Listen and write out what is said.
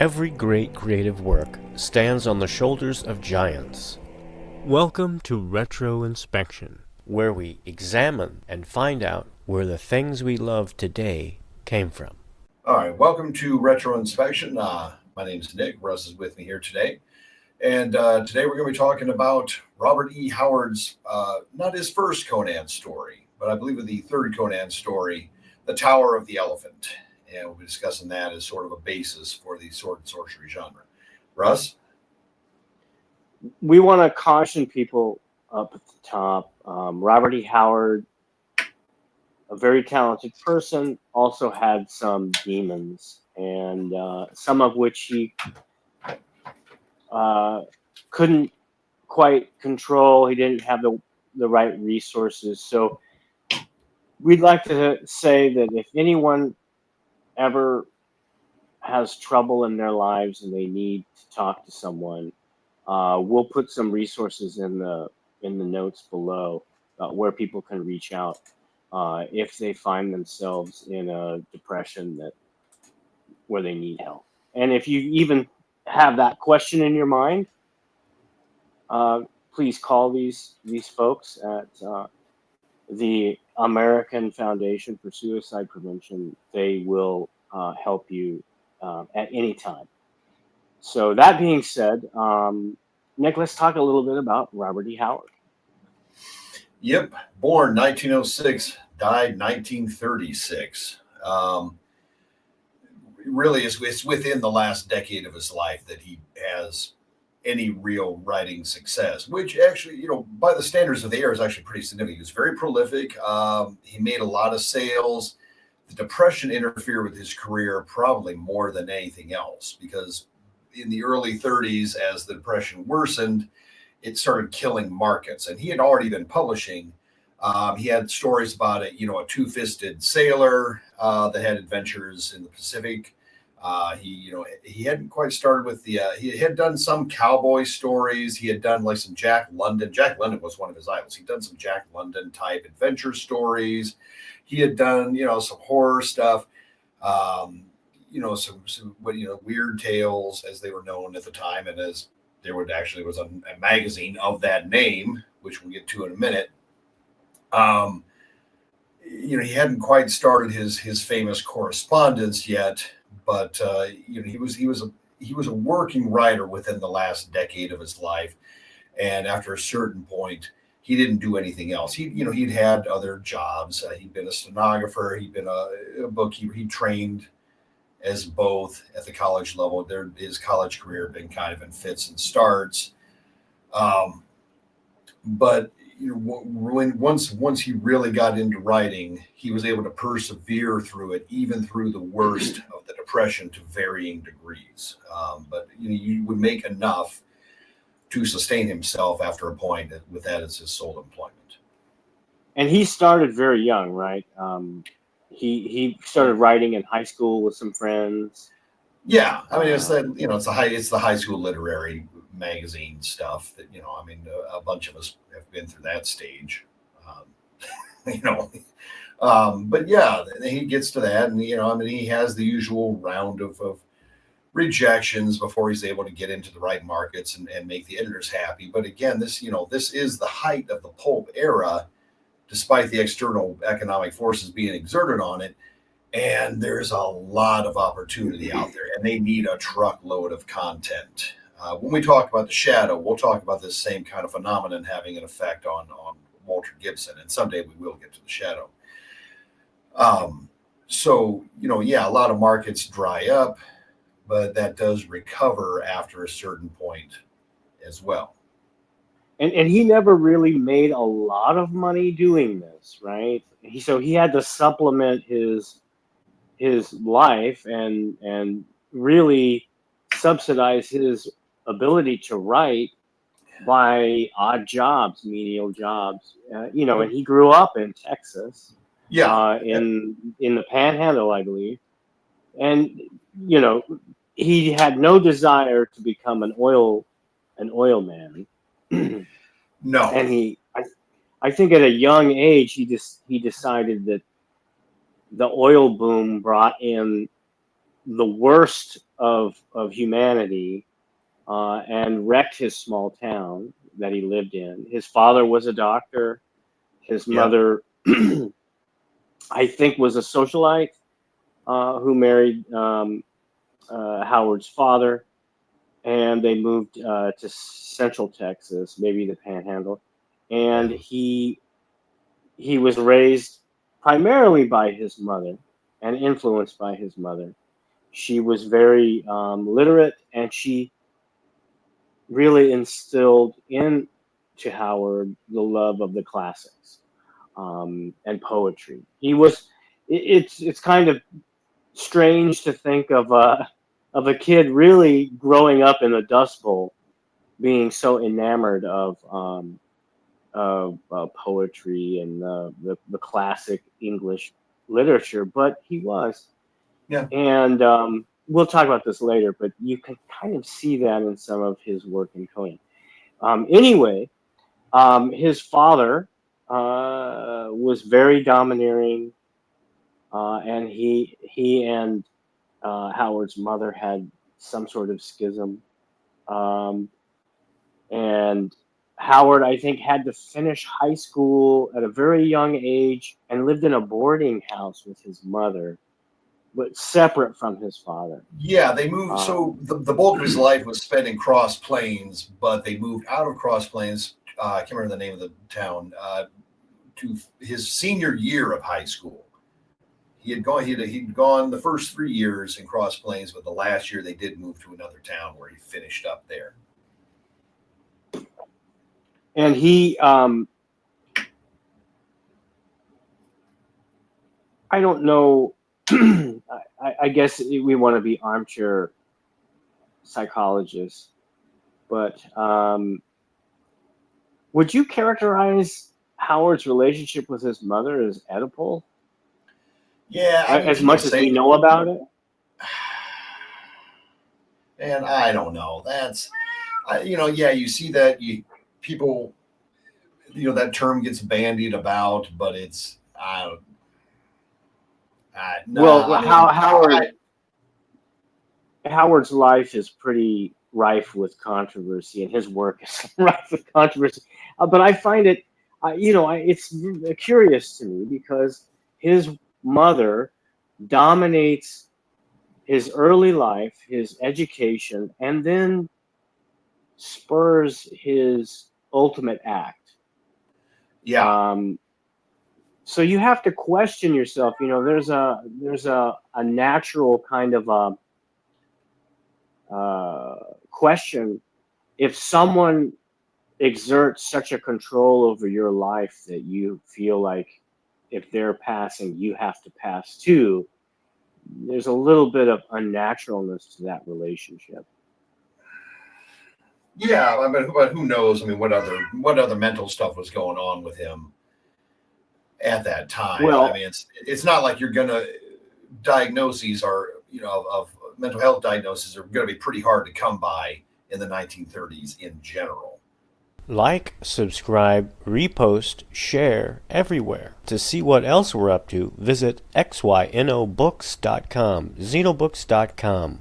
Every great creative work stands on the shoulders of giants. Welcome to RetroInspection, where we examine and find out where the things we love today came from. All right, welcome to RetroInspection. My name is Nick. Russ is with me here today. And today we're going to be talking about Robert E. Howard's, not his first Conan story, but I believe the third Conan story, The Tower of the Elephant. And we'll be discussing that as sort of a basis for the sword and sorcery genre. Russ? We want to caution people up at the top. Robert E. Howard, a very talented person, also had some demons, and some of which he couldn't quite control. He didn't have the right resources. So we'd like to say that if anyone ever has trouble in their lives and they need to talk to someone, we'll put some resources in the notes below where people can reach out if they find themselves in a depression where they need help. And if you even have that question in your mind, please call these folks at the American Foundation for Suicide Prevention. They will help you at any time. So that being said, Nick, let's talk a little bit about Robert E. Howard. Yep, born 1906, died 1936. Really, it's within the last decade of his life that he has any real writing success, which actually, by the standards of the era is actually pretty significant. He was very prolific. He made a lot of sales. The Depression interfered with his career probably more than anything else, because in the early 30s, as the Depression worsened, it started killing markets. And he had already been publishing. He had stories about a two-fisted sailor that had adventures in the Pacific. He hadn't quite started with he had done some cowboy stories. He had done like some Jack London. Jack London was one of his idols. He'd done some Jack London type adventure stories. He had done, some horror stuff, some weird tales, as they were known at the time. And as there was a magazine of that name, which we'll get to in a minute. He hadn't quite started his famous correspondence yet, but he was a working writer within the last decade of his life, and after a certain point, he didn't do anything else. He'd had other jobs. He'd been a stenographer. He'd been a bookkeeper. He trained as both at the college level. His college career had been kind of in fits and starts, but once he really got into writing, he was able to persevere through it, even through the worst of the Depression, to varying degrees. But you would make enough to sustain himself after a point with that as his sole employment. And he started very young, right? He started writing in high school with some friends. Yeah, I mean, it's the high school literary magazine stuff that a bunch of us have been through that stage. But yeah, he gets to that, and he has the usual round of rejections before he's able to get into the right markets and make the editors happy. But again, this is the height of the pulp era, despite the external economic forces being exerted on it. And there's a lot of opportunity out there, and they need a truckload of content. When we talk about The Shadow, we'll talk about this same kind of phenomenon having an effect on Walter Gibson, and someday we will get to The Shadow. A lot of markets dry up, but that does recover after a certain point as well. And he never really made a lot of money doing this, right? So he had to supplement his life and really subsidize his ability to write by odd jobs, menial jobs. And he grew up in Texas, in the Panhandle, I believe, and he had no desire to become an oil man. No, and I think at a young age he decided that the oil boom brought in the worst of humanity, and wrecked his small town that he lived in. His father was a doctor. His Yeah. mother, I think, was a socialite who married Howard's father, and they moved to Central Texas, maybe the Panhandle, and Yeah. he was raised primarily by his mother and influenced by his mother. She was very literate, and she really instilled into Howard the love of the classics and poetry. He was. It's kind of strange to think of a kid really growing up in the Dust Bowl, being so enamored of poetry and the classic English literature, but he was. Yeah. And we'll talk about this later, but you can kind of see that in some of his work in Conan. Anyway, his father was very domineering, and he and Howard's mother had some sort of schism. Um, and Howard, I think, had to finish high school at a very young age and lived in a boarding house with his mother, but separate from his father. Yeah, they moved. So the bulk of his life was spent in Cross Plains, but they moved out of Cross Plains. I can't remember the name of the town. To his senior year of high school, he'd gone the first 3 years in Cross Plains, but the last year they did move to another town where he finished up there. And he, I don't know. I guess we want to be armchair psychologists, but would you characterize Howard's relationship with his mother as Oedipal? Yeah, I mean, As much as we know about it? And I don't know. Yeah, you see that people, that term gets bandied about, but it's, Howard's life is pretty rife with controversy, and his work is rife with controversy. But I find it, it's curious to me because his mother dominates his early life, his education, and then spurs his ultimate act. Yeah. So you have to question yourself. There's a natural kind of question. If someone exerts such a control over your life that you feel like if they're passing, you have to pass too, there's a little bit of unnaturalness to that relationship. Yeah, but who knows? I mean, what other mental stuff was going on with him at that time? Well, I mean, it's not like you're gonna diagnoses are of mental health diagnoses are going to be pretty hard to come by in the 1930s in general. Like, subscribe, repost, share everywhere. To see what else we're up to, visit xynobooks.com, xenobooks.com.